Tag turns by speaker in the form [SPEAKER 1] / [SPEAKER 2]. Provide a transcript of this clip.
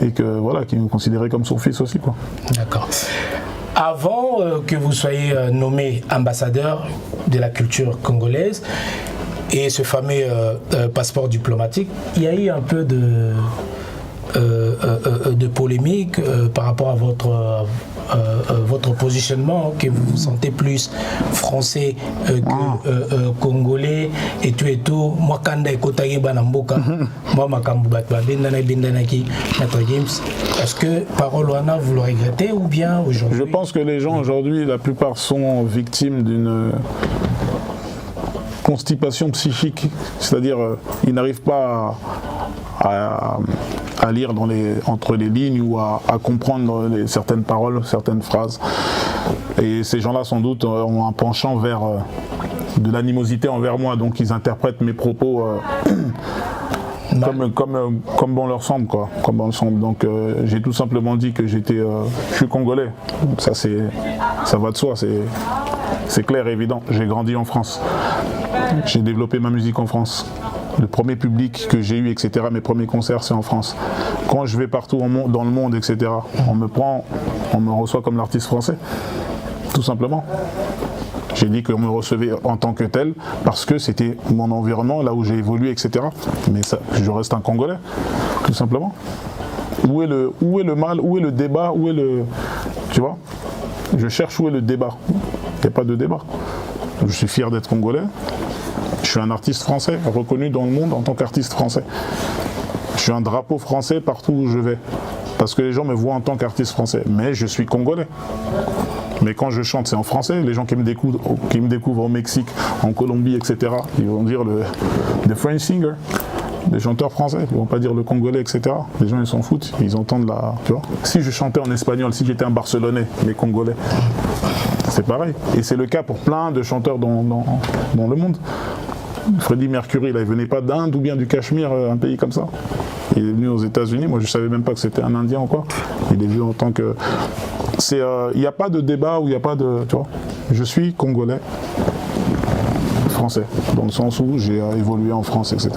[SPEAKER 1] et que voilà, qu'il me considérait comme son fils aussi, quoi.
[SPEAKER 2] D'accord. Avant que vous soyez nommé ambassadeur de la culture congolaise et ce fameux passeport diplomatique, il y a eu un peu de polémique par rapport à votre positionnement, que vous vous sentez plus français que congolais et tout. Moi, quand je Banamboka, moi, Maître Gims, est-ce que parole Wana, vous le regrettez ou bien aujourd'hui?
[SPEAKER 1] Je pense que les gens aujourd'hui, la plupart sont victimes d'une constipation psychique, c'est-à-dire ils n'arrivent pas à lire entre les lignes ou à comprendre certaines paroles, certaines phrases. Et ces gens-là, sans doute, ont un penchant vers de l'animosité envers moi, donc ils interprètent mes propos comme bon leur semble, quoi. Comme bon leur semble. Donc j'ai tout simplement dit que je suis congolais. Ça va de soi, c'est clair et évident. J'ai grandi en France. J'ai développé ma musique en France. Le premier public que j'ai eu, etc., mes premiers concerts, c'est en France. Quand je vais partout dans le monde, etc., on me reçoit comme l'artiste français, tout simplement. J'ai dit qu'on me recevait en tant que tel parce que c'était mon environnement, là où j'ai évolué, etc. Mais ça, je reste un Congolais, tout simplement. Où est le mal, où est le débat, où est le... Tu vois? Je cherche où est le débat. Il n'y a pas de débat. Je suis fier d'être Congolais. Je suis un artiste français, reconnu dans le monde en tant qu'artiste français. Je suis un drapeau français partout où je vais. Parce que les gens me voient en tant qu'artiste français. Mais je suis congolais. Mais quand je chante, c'est en français. Les gens qui me découvrent au Mexique, en Colombie, etc., ils vont dire the French singer, des chanteurs français. Ils vont pas dire le congolais, etc. Les gens, ils s'en foutent. Ils entendent la... Tu vois. Si je chantais en espagnol, si j'étais un Barcelonais, mais congolais, c'est pareil. Et c'est le cas pour plein de chanteurs dans le monde. Freddie Mercury, là, il venait pas d'Inde ou bien du Cachemire, un pays comme ça. Il est venu aux États-Unis. Moi, je savais même pas que c'était un Indien ou quoi. Il est venu en tant que... Il n'y a pas de débat où il n'y a pas de... Tu vois, je suis congolais, français, dans le sens où j'ai évolué en France, etc.